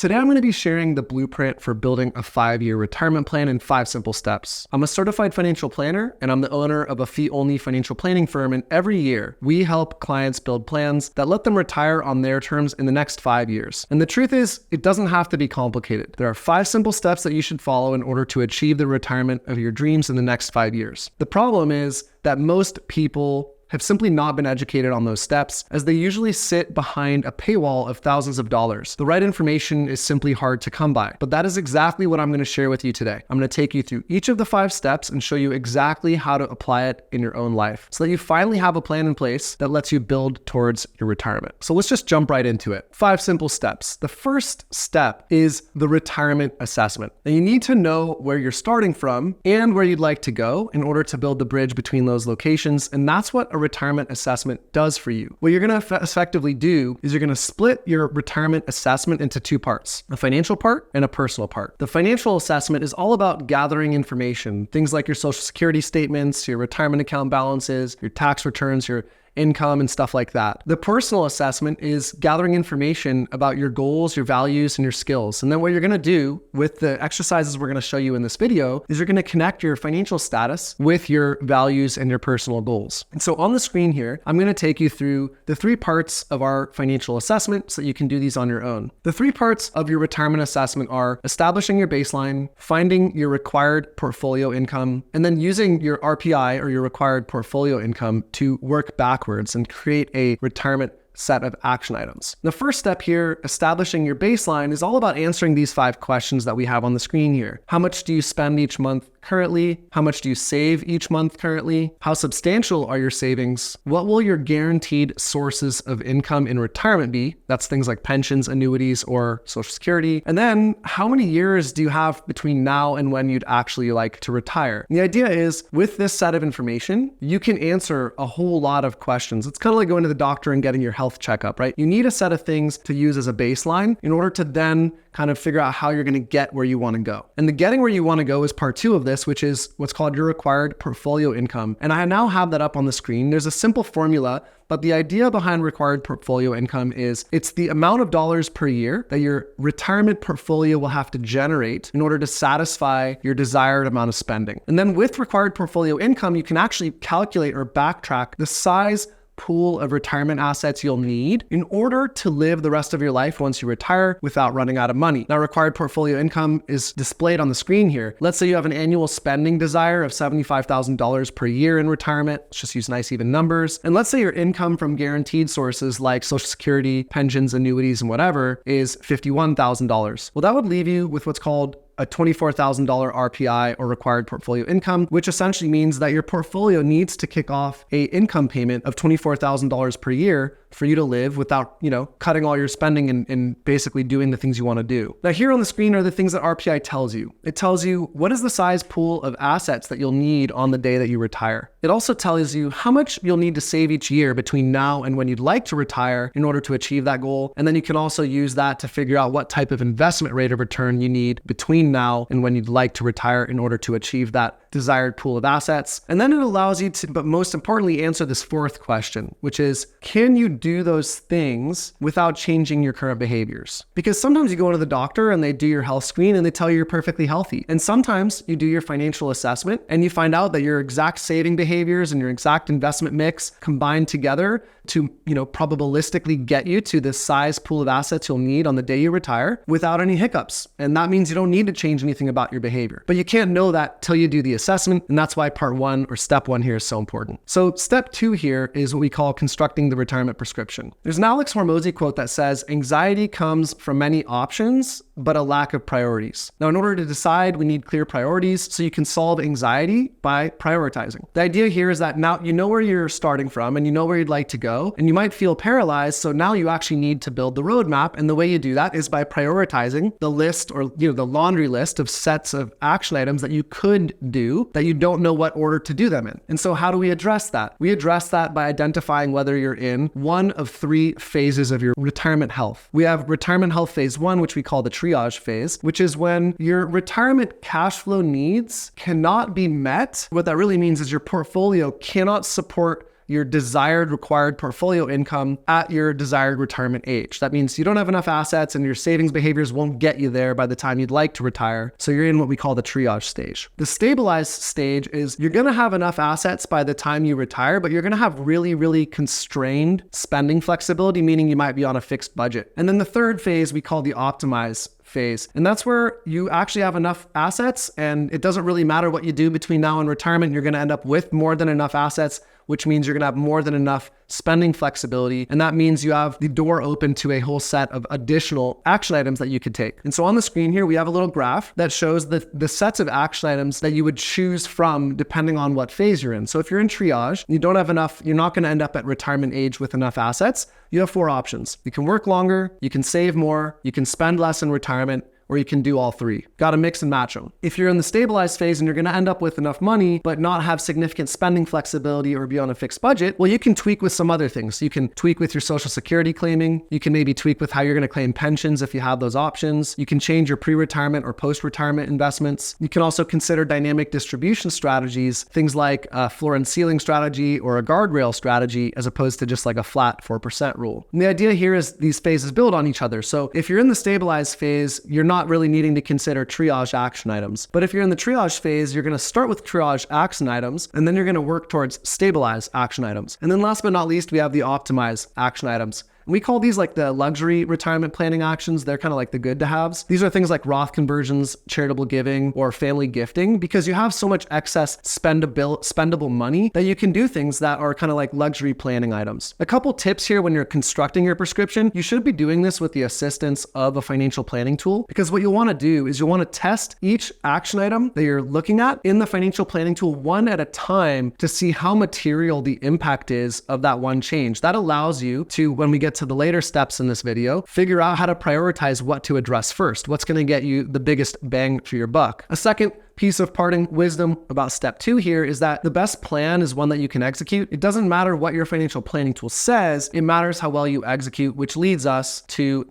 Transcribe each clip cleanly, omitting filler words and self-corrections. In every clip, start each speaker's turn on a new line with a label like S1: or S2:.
S1: Today I'm going to be sharing the blueprint for building a 5-year retirement plan in 5 simple steps. I'm a certified financial planner and I'm the owner of a fee-only financial planning firm, and every year we help clients build plans that let them retire on their terms in the next 5 years. And the truth is, it doesn't have to be complicated. There are 5 simple steps that you should follow in order to achieve the retirement of your dreams in the next 5 years. The problem is that most people have simply not been educated on those steps, as they usually sit behind a paywall of thousands of dollars. The right information is simply hard to come by, but that is exactly what I'm going to share with you today. I'm going to take you through each of the 5 steps and show you exactly how to apply it in your own life so that you finally have a plan in place that lets you build towards your retirement. So let's just jump right into it. 5 simple steps. The first step is the retirement assessment. Now you need to know where you're starting from and where you'd like to go in order to build the bridge between those locations, and that's what a retirement assessment does for you. What you're going to effectively do is you're going to split your retirement assessment into 2 parts, a financial part and a personal part. The financial assessment is all about gathering information, things like your social security statements, your retirement account balances, your tax returns, your income and stuff like that. The personal assessment is gathering information about your goals, your values, and your skills. And then what you're going to do with the exercises we're going to show you in this video is you're going to connect your financial status with your values and your personal goals. And so on the screen here, I'm going to take you through the 3 parts of our financial assessment so that you can do these on your own. The 3 parts of your retirement assessment are establishing your baseline, finding your required portfolio income, and then using your RPI or your required portfolio income to work backwards and create a retirement set of action items. The first step here, establishing your baseline, is all about answering these 5 questions that we have on the screen here. How much do you spend each month currently? How much do you save each month currently? How substantial are your savings? What will your guaranteed sources of income in retirement be? That's things like pensions, annuities, or Social Security. And then how many years do you have between now and when you'd actually like to retire? And the idea is, with this set of information, you can answer a whole lot of questions. It's kind of like going to the doctor and getting your health checkup, right? You need a set of things to use as a baseline in order to then kind of figure out how you're going to get where you want to go. And the getting where you want to go is part 2 of this, which is what's called your required portfolio income. And I now have that up on the screen. There's a simple formula, but the idea behind required portfolio income is it's the amount of dollars per year that your retirement portfolio will have to generate in order to satisfy your desired amount of spending. And then with required portfolio income, you can actually calculate or backtrack the size pool of retirement assets you'll need in order to live the rest of your life once you retire without running out of money. Now, required portfolio income is displayed on the screen here. Let's say you have an annual spending desire of $75,000 per year in retirement. Let's just use nice even numbers. And let's say your income from guaranteed sources like Social Security, pensions, annuities, and whatever is $51,000. Well, that would leave you with what's called a $24,000 RPI or required portfolio income, which essentially means that your portfolio needs to kick off a income payment of $24,000 per year for you to live without, cutting all your spending and basically doing the things you want to do. Now here on the screen are the things that RPI tells you. It tells you what is the size pool of assets that you'll need on the day that you retire. It also tells you how much you'll need to save each year between now and when you'd like to retire in order to achieve that goal. And then you can also use that to figure out what type of investment rate of return you need between now and when you'd like to retire in order to achieve that desired pool of assets. And then it allows you to, but most importantly, answer this 4th question, which is, can you do those things without changing your current behaviors? Because sometimes you go to the doctor and they do your health screen and they tell you you're perfectly healthy. And sometimes you do your financial assessment and you find out that your exact saving behaviors and your exact investment mix combined together to, probabilistically get you to the size pool of assets you'll need on the day you retire without any hiccups. And that means you don't need to change anything about your behavior. But you can't know that till you do the assessment. And that's why part 1 or step 1 here is so important. So step 2 here is what we call constructing the retirement prescription. There's an Alex Hormozy quote that says, anxiety comes from many options, but a lack of priorities. Now, in order to decide, we need clear priorities so you can solve anxiety by prioritizing. The idea here is that now you know where you're starting from and you know where you'd like to go, and you might feel paralyzed. So now you actually need to build the roadmap. And the way you do that is by prioritizing the list or the laundry list of sets of action items that you could do that you don't know what order to do them in. And so how do we address that? We address that by identifying whether you're in one of 3 phases of your retirement health. We have retirement health phase 1, which we call the triage phase, which is when your retirement cash flow needs cannot be met. What that really means is your portfolio cannot support your desired required portfolio income at your desired retirement age. That means you don't have enough assets and your savings behaviors won't get you there by the time you'd like to retire. So you're in what we call the triage stage. The stabilized stage is you're going to have enough assets by the time you retire, but you're going to have really, really constrained spending flexibility, meaning you might be on a fixed budget. And then the third phase we call the optimize phase. And that's where you actually have enough assets and it doesn't really matter what you do between now and retirement. You're going to end up with more than enough assets, which means you're going to have more than enough spending flexibility. And that means you have the door open to a whole set of additional action items that you could take. And so on the screen here, we have a little graph that shows the sets of action items that you would choose from depending on what phase you're in. So if you're in triage, you don't have enough, you're not going to end up at retirement age with enough assets. You have 4 options. You can work longer, you can save more, you can spend less in retirement, or you can do all 3. Got to mix and match them. If you're in the stabilized phase and you're going to end up with enough money, but not have significant spending flexibility or be on a fixed budget, well, you can tweak with some other things. You can tweak with your Social Security claiming. You can maybe tweak with how you're going to claim pensions if you have those options. You can change your pre-retirement or post-retirement investments. You can also consider dynamic distribution strategies, things like a floor and ceiling strategy or a guardrail strategy, as opposed to just like a flat 4% rule. And the idea here is these phases build on each other. So if you're in the stabilized phase, you're not really needing to consider triage action items. But if you're in the triage phase, you're going to start with triage action items, and then you're going to work towards stabilize action items. And then last but not least, we have the optimize action items. And we call these like the luxury retirement planning actions. They're kind of like the good to haves. These are things like Roth conversions, charitable giving, or family gifting, because you have so much excess spendable money that you can do things that are kind of like luxury planning items. A couple tips here when you're constructing your prescription, you should be doing this with the assistance of a financial planning tool, because what you'll want to do is you'll want to test each action item that you're looking at in the financial planning tool one at a time to see how material the impact is of that one change. That allows you to, when we get to the later steps in this video, figure out how to prioritize what to address first, what's going to get you the biggest bang for your buck. A second piece of parting wisdom about step 2 here is that the best plan is one that you can execute. It doesn't matter what your financial planning tool says, it matters how well you execute, which leads us to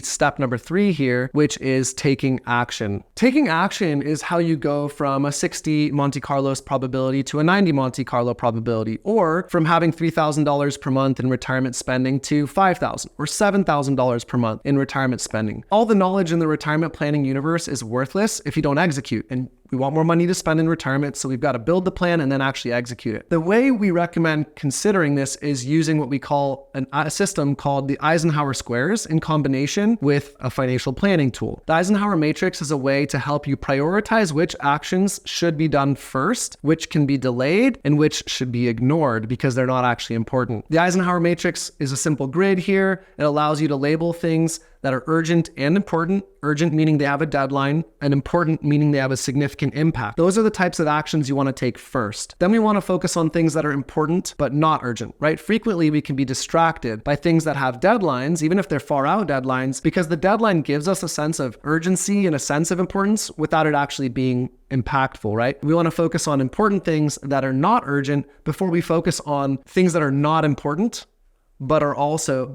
S1: step number 3 here, which is taking action. Taking action is how you go from a 60 Monte Carlos probability to a 90 Monte Carlo probability, or from having $3,000 per month in retirement spending to $5,000 or $7,000 per month in retirement spending. All the knowledge in the retirement planning universe is worthless if you don't execute. And we want more money to spend in retirement, so we've got to build the plan and then actually execute it. The way we recommend considering this is using what we call a system called the Eisenhower squares in combination with a financial planning tool. The Eisenhower matrix is a way to help you prioritize which actions should be done first, which can be delayed, and which should be ignored because they're not actually important. The Eisenhower matrix is a simple grid here. It allows you to label things that are urgent and important. Urgent meaning they have a deadline, and important meaning they have a significant impact. Those are the types of actions you want to take first. Then we want to focus on things that are important but not urgent, right? Frequently we can be distracted by things that have deadlines, even if they're far out deadlines, because the deadline gives us a sense of urgency and a sense of importance without it actually being impactful, right? We want to focus on important things that are not urgent before we focus on things that are not important but are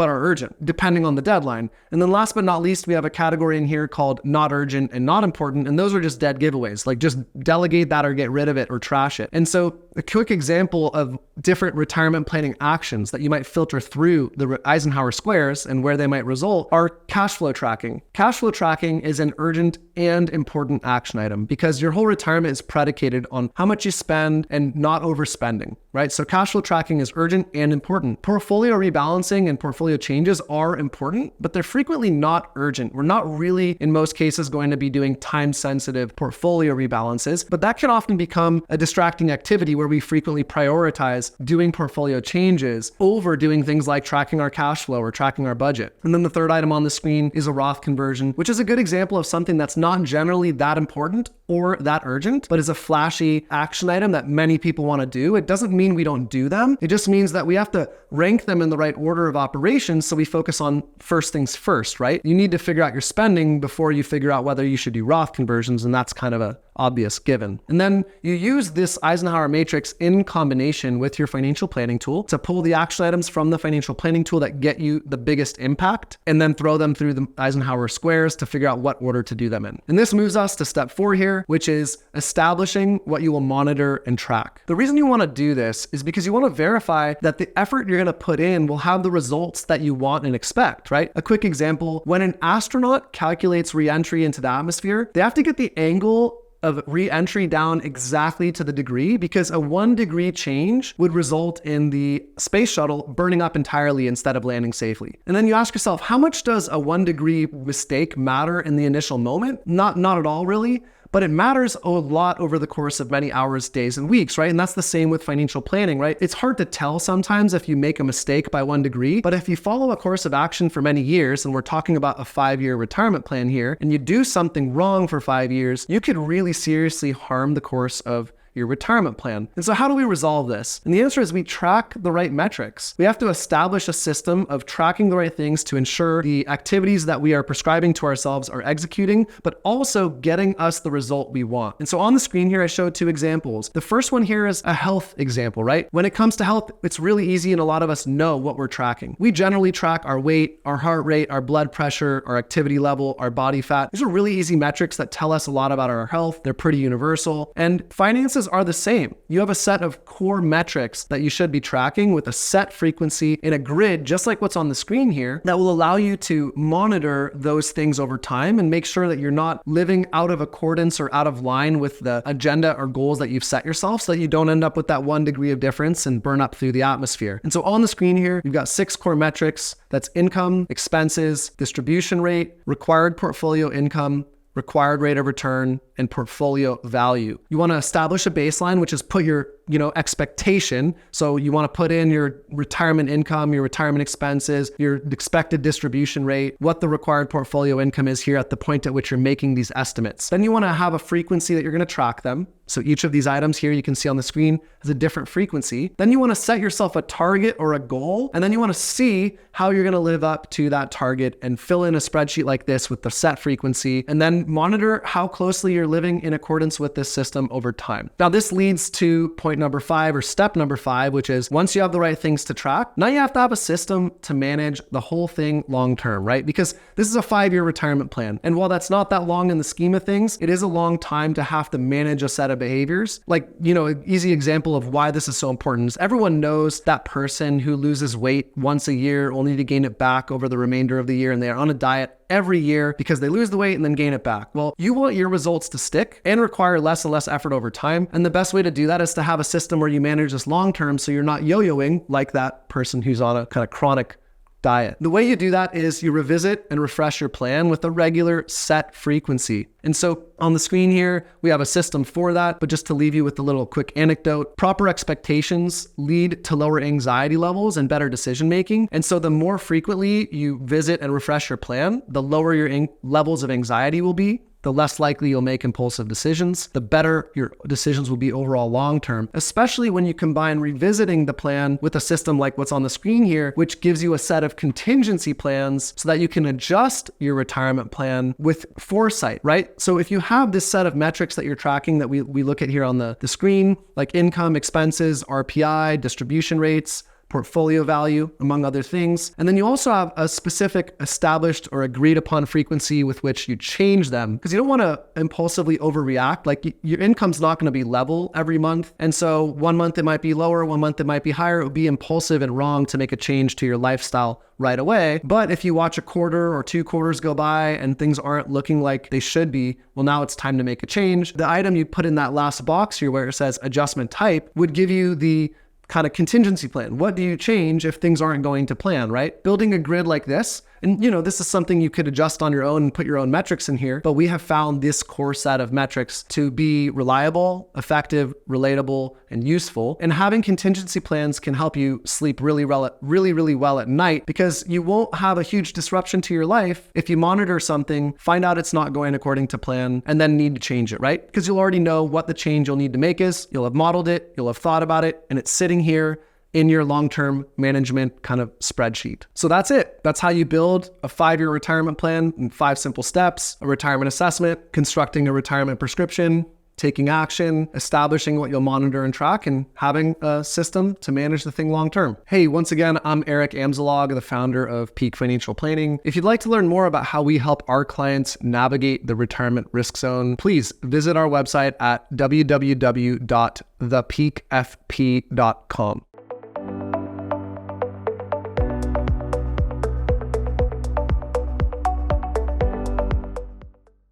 S1: urgent, depending on the deadline. And then last but not least, we have a category in here called not urgent and not important. And those are just dead giveaways, like just delegate that or get rid of it or trash it. And so a quick example of different retirement planning actions that you might filter through the Eisenhower squares and where they might result are cash flow tracking. Cash flow tracking is an urgent and important action item because your whole retirement is predicated on how much you spend and not overspending, right? So cash flow tracking is urgent and important. Portfolio rebalancing and portfolio changes are important, but they're frequently not urgent. We're not really, in most cases, going to be doing time-sensitive portfolio rebalances, but that can often become a distracting activity where we frequently prioritize doing portfolio changes over doing things like tracking our cash flow or tracking our budget. And then the third item on the screen is a Roth conversion, which is a good example of something that's not generally that important or that urgent, but is a flashy action item that many people want to do. It doesn't mean we don't do them. It just means that we have to rank them in the right order of operations so we focus on first things first, right? You need to figure out your spending before you figure out whether you should do Roth conversions, and that's kind of a obvious given. And then you use this Eisenhower matrix in combination with your financial planning tool to pull the action items from the financial planning tool that get you the biggest impact, and then throw them through the Eisenhower squares to figure out what order to do them in. And this moves us to step 4 here, which is establishing what you will monitor and track. The reason you want to do this is because you want to verify that the effort you're going to put in will have the results that you want and expect, right? A quick example, when an astronaut calculates re-entry into the atmosphere, they have to get the angle of re-entry down exactly to the degree, because a 1 degree change would result in the space shuttle burning up entirely instead of landing safely. And then you ask yourself, how much does a 1 degree mistake matter in the initial moment? Not at all, really. But it matters a lot over the course of many hours, days, and weeks, right? And that's the same with financial planning, right? It's hard to tell sometimes if you make a mistake by 1 degree, but if you follow a course of action for many years, and we're talking about a 5-year retirement plan here, and you do something wrong for 5 years, you could really seriously harm the course of your retirement plan. And so how do we resolve this? And the answer is we track the right metrics. We have to establish a system of tracking the right things to ensure the activities that we are prescribing to ourselves are executing, but also getting us the result we want. And so on the screen here, I showed 2 examples. The first one here is a health example, right? When it comes to health, it's really easy, and a lot of us know what we're tracking. We generally track our weight, our heart rate, our blood pressure, our activity level, our body fat. These are really easy metrics that tell us a lot about our health. They're pretty universal. And finances are the same. You have a set of core metrics that you should be tracking with a set frequency in a grid, just like what's on the screen here, that will allow you to monitor those things over time and make sure that you're not living out of accordance or out of line with the agenda or goals that you've set yourself, so that you don't end up with that 1 degree of difference and burn up through the atmosphere. And so on the screen here, you've got 6 core metrics. That's income, expenses, distribution rate, required portfolio income, required rate of return, and portfolio value. You want to establish a baseline, which is put your expectation. So you want to put in your retirement income, your retirement expenses, your expected distribution rate, what the required portfolio income is here at the point at which you're making these estimates. Then you want to have a frequency that you're going to track them. So each of these items here you can see on the screen has a different frequency. Then you want to set yourself a target or a goal, and then you want to see how you're going to live up to that target and fill in a spreadsheet like this with the set frequency, and then monitor how closely you're living in accordance with this system over time. Now this leads to point number 5, or step number 5, which is once you have the right things to track, now you have to have a system to manage the whole thing long term, right? Because this is a 5-year retirement plan. And while that's not that long in the scheme of things, it is a long time to have to manage a set of behaviors. Like, an easy example of why this is so important is everyone knows that person who loses weight once a year only to gain it back over the remainder of the year, and they're on a diet every year because they lose the weight and then gain it back. Well, you want your results to stick and require less and less effort over time. And the best way to do that is to have a system where you manage this long term, so you're not yo-yoing like that person who's on a kind of chronic diet. The way you do that is you revisit and refresh your plan with a regular set frequency. And so on the screen here, we have a system for that, but just to leave you with a little quick anecdote, proper expectations lead to lower anxiety levels and better decision making. And so the more frequently you visit and refresh your plan, the lower your levels of anxiety will be, the less likely you'll make impulsive decisions, the better your decisions will be overall long-term, especially when you combine revisiting the plan with a system like what's on the screen here, which gives you a set of contingency plans so that you can adjust your retirement plan with foresight, right? So if you have this set of metrics that you're tracking that we look at here on the screen, like income, expenses, RPI, distribution rates, portfolio value, among other things. And then you also have a specific established or agreed upon frequency with which you change them, because you don't want to impulsively overreact. Like your income's not going to be level every month. And so 1 month it might be lower, 1 month it might be higher. It would be impulsive and wrong to make a change to your lifestyle right away. But if you watch a quarter or 2 quarters go by and things aren't looking like they should be, well, now it's time to make a change. The item you put in that last box here where it says adjustment type would give you the kind of contingency plan. What do you change if things aren't going to plan, right? Building a grid like this, and this is something you could adjust on your own and put your own metrics in here, but we have found this core set of metrics to be reliable, effective, relatable, and useful. And having contingency plans can help you sleep really well at night, because you won't have a huge disruption to your life if you monitor something, find out it's not going according to plan, and then need to change it, right? Because you'll already know what the change you'll need to make is, you'll have modeled it, you'll have thought about it, and it's sitting here in your long-term management kind of spreadsheet. So that's it. That's how you build a 5-year retirement plan in 5 simple steps: a retirement assessment, constructing a retirement prescription, taking action, establishing what you'll monitor and track, and having a system to manage the thing long term. Hey, once again, I'm Eric Amzalag, the founder of Peak Financial Planning. If you'd like to learn more about how we help our clients navigate the retirement risk zone, please visit our website at www.thepeakfp.com.